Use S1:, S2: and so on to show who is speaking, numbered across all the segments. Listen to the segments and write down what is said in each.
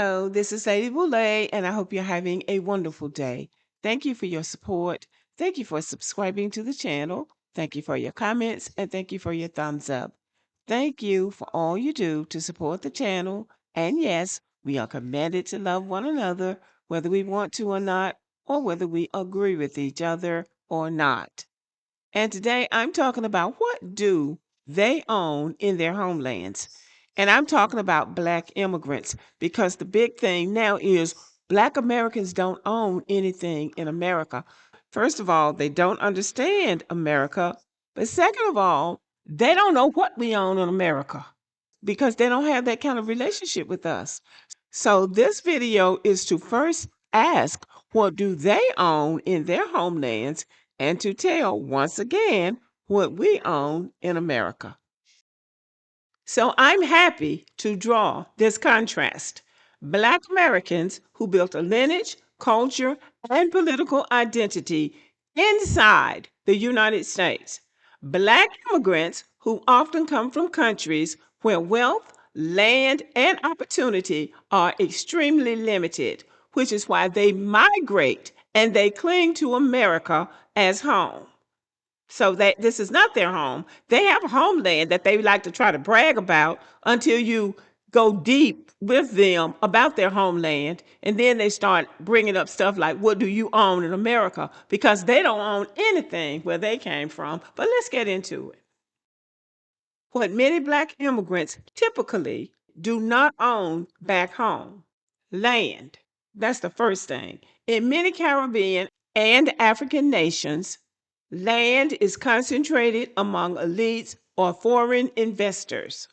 S1: Hello, this is Lady Boulay, and I hope you're having a wonderful day. Thank you for your support. Thank you for subscribing to the channel. Thank you for your comments, and thank you for your thumbs up. Thank you for all you do to support the channel. And yes, we are commanded to love one another, whether we want to or not, or whether we agree with each other or not. And today I'm talking about what do they own in their homelands. And I'm talking about Black immigrants because the big thing now is Black Americans don't own anything in America. First of all, they don't understand America. But second of all, they don't know what we own in America because they don't have that kind of relationship with us. So this video is to first ask what do they own in their homelands and to tell once again what we own in America. So I'm happy to draw this contrast. Black Americans who built a lineage, culture, and political identity inside the United States. Black immigrants who often come from countries where wealth, land, and opportunity are extremely limited, which is why they migrate and they cling to America as home. So that this is not their home. They have a homeland that they like to try to brag about until you go deep with them about their homeland. And then they start bringing up stuff like, what do you own in America? Because they don't own anything where they came from. But let's get into it. What many Black immigrants typically do not own back home: land. That's the first thing. In many Caribbean and African nations, land is concentrated among elites or foreign investors.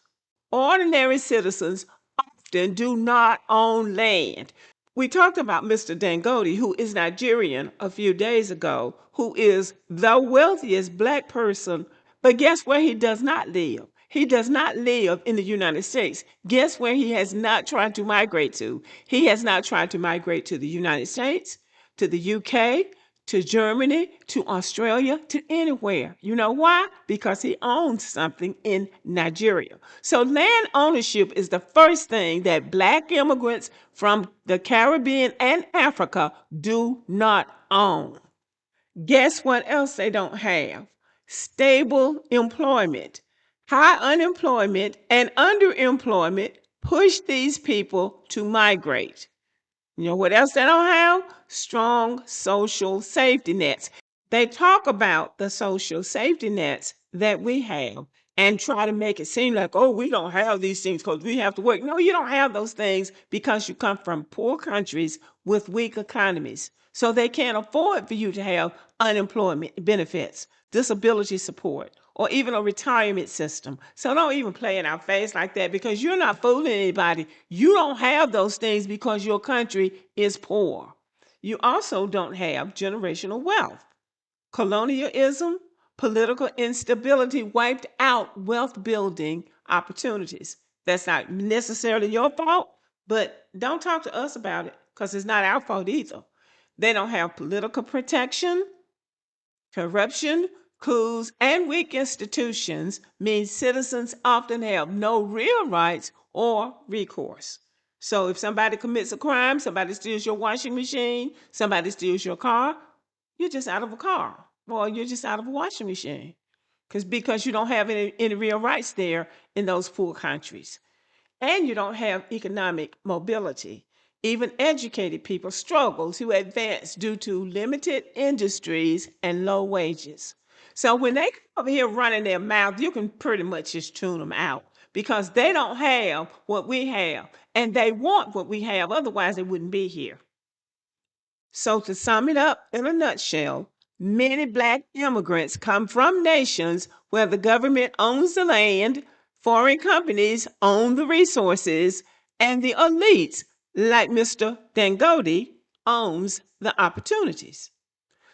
S1: Ordinary citizens often do not own land. We talked about Mr. Dangote, who is Nigerian, a few days ago, who is the wealthiest Black person. But guess where he does not live? He does not live in the United States. Guess where he has not tried to migrate to? He has not tried to migrate to the United States, to the UK, to Germany, to Australia, to anywhere. You know why? Because he owns something in Nigeria. So land ownership is the first thing that Black immigrants from the Caribbean and Africa do not own. Guess what else they don't have? Stable employment. High unemployment and underemployment push these people to migrate. You know what else they don't have? Strong social safety nets. They talk about the social safety nets that we have and try to make it seem like, oh, we don't have these things because we have to work. No, you don't have those things because you come from poor countries with weak economies. So they can't afford for you to have unemployment benefits, disability support, or even a retirement system. So don't even play in our face like that because you're not fooling anybody. You don't have those things because your country is poor. You also don't have generational wealth. Colonialism, political instability wiped out wealth building opportunities. That's not necessarily your fault, but don't talk to us about it because it's not our fault either. They don't have political protection. Corruption, coups, and weak institutions mean citizens often have no real rights or recourse. So if somebody commits a crime, somebody steals your washing machine, somebody steals your car, you're just out of a car or you're just out of a washing machine because you don't have any real rights there in those poor countries. And you don't have economic mobility. Even educated people struggle to advance due to limited industries and low wages. So when they come over here running their mouth, you can pretty much just tune them out because they don't have what we have and they want what we have. Otherwise, they wouldn't be here. So to sum it up in a nutshell, many Black immigrants come from nations where the government owns the land, foreign companies own the resources, and the elites, like Mr. Dangote, owns the opportunities.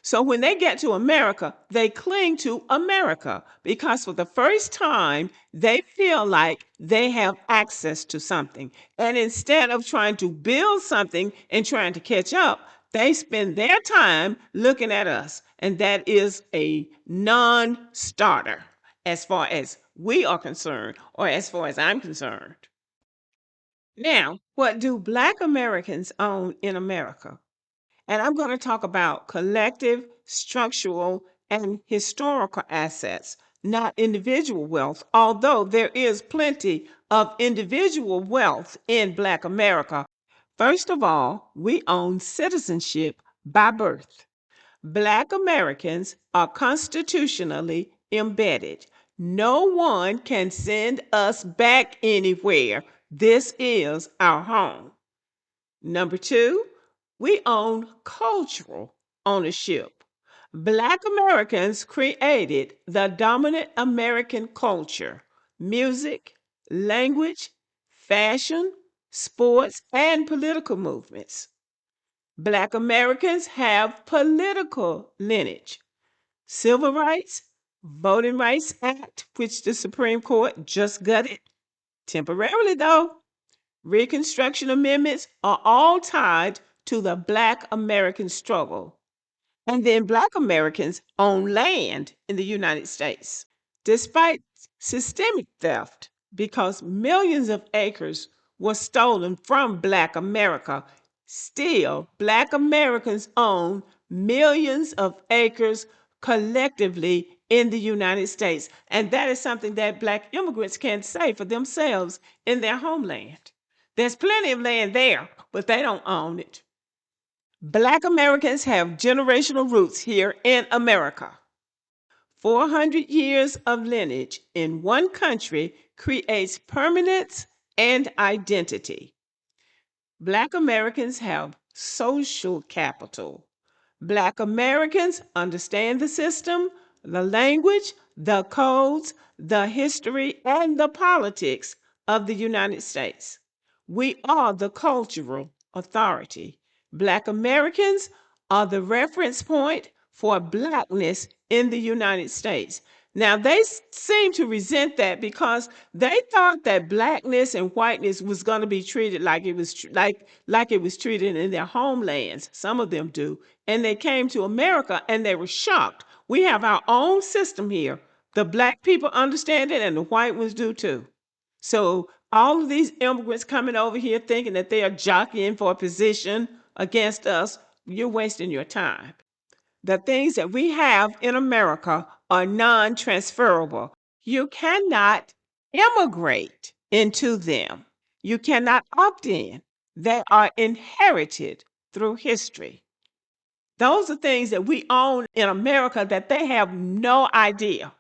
S1: So when they get to America, they cling to America because for the first time, they feel like they have access to something. And instead of trying to build something and trying to catch up, they spend their time looking at us. And that is a non starter as far as we are concerned, or as far as I'm concerned. Now, what do Black Americans own in America? And I'm going to talk about collective, structural, and historical assets, not individual wealth, although there is plenty of individual wealth in Black America. First of all, we own citizenship by birth. Black Americans are constitutionally embedded. No one can send us back anywhere. This is our home. Number two, we own cultural ownership. Black Americans created the dominant American culture, music, language, fashion, sports, and political movements. Black Americans have political lineage. Civil Rights, Voting Rights Act, which the Supreme Court just gutted temporarily, though. Reconstruction amendments are all tied to the Black American struggle. And then Black Americans own land in the United States. Despite systemic theft, because millions of acres were stolen from Black America, still Black Americans own millions of acres collectively in the United States. And that is something that Black immigrants can't say for themselves in their homeland. There's plenty of land there, but they don't own it. Black Americans have generational roots here in America. 400 years of lineage in one country creates permanence and identity. Black Americans have social capital. Black Americans understand the system, the language, the codes, the history, and the politics of the United States. We are the cultural authority. Black Americans are the reference point for Blackness in the United States. Now, they seem to resent that because they thought that Blackness and whiteness was going to be treated like it was like it was treated in their homelands. Some of them do. And they came to America and they were shocked. We have our own system here. The Black people understand it and the white ones do too. So all of these immigrants coming over here thinking that they are jockeying for a position against us, you're wasting your time. The things that we have in America are non transferable. You cannot immigrate into them, you cannot opt in. They are inherited through history. Those are things that we own in America that they have no idea.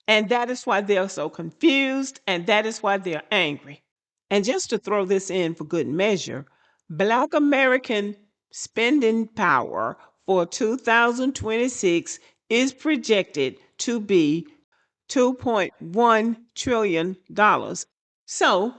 S1: And that is why they're so confused, and that is why they're angry. And just to throw this in for good measure, Black American spending power for 2026 is projected to be $2.1 trillion. So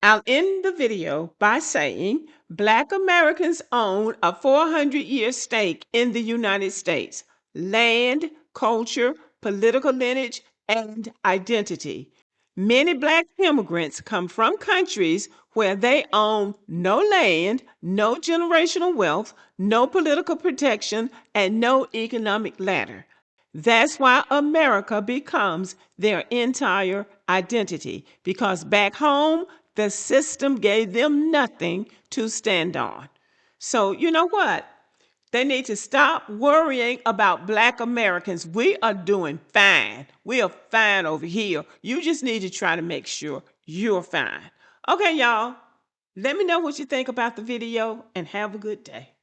S1: I'll end the video by saying Black Americans own a 400-year stake in the United States, land, culture, political lineage, and identity. Many Black immigrants come from countries where they own no land, no generational wealth, no political protection, and no economic ladder. That's why America becomes their entire identity, because back home, the system gave them nothing to stand on. So, you know what? They need to stop worrying about Black Americans. We are doing fine. We are fine over here. You just need to try to make sure you're fine. Okay, y'all. Let me know what you think about the video and have a good day.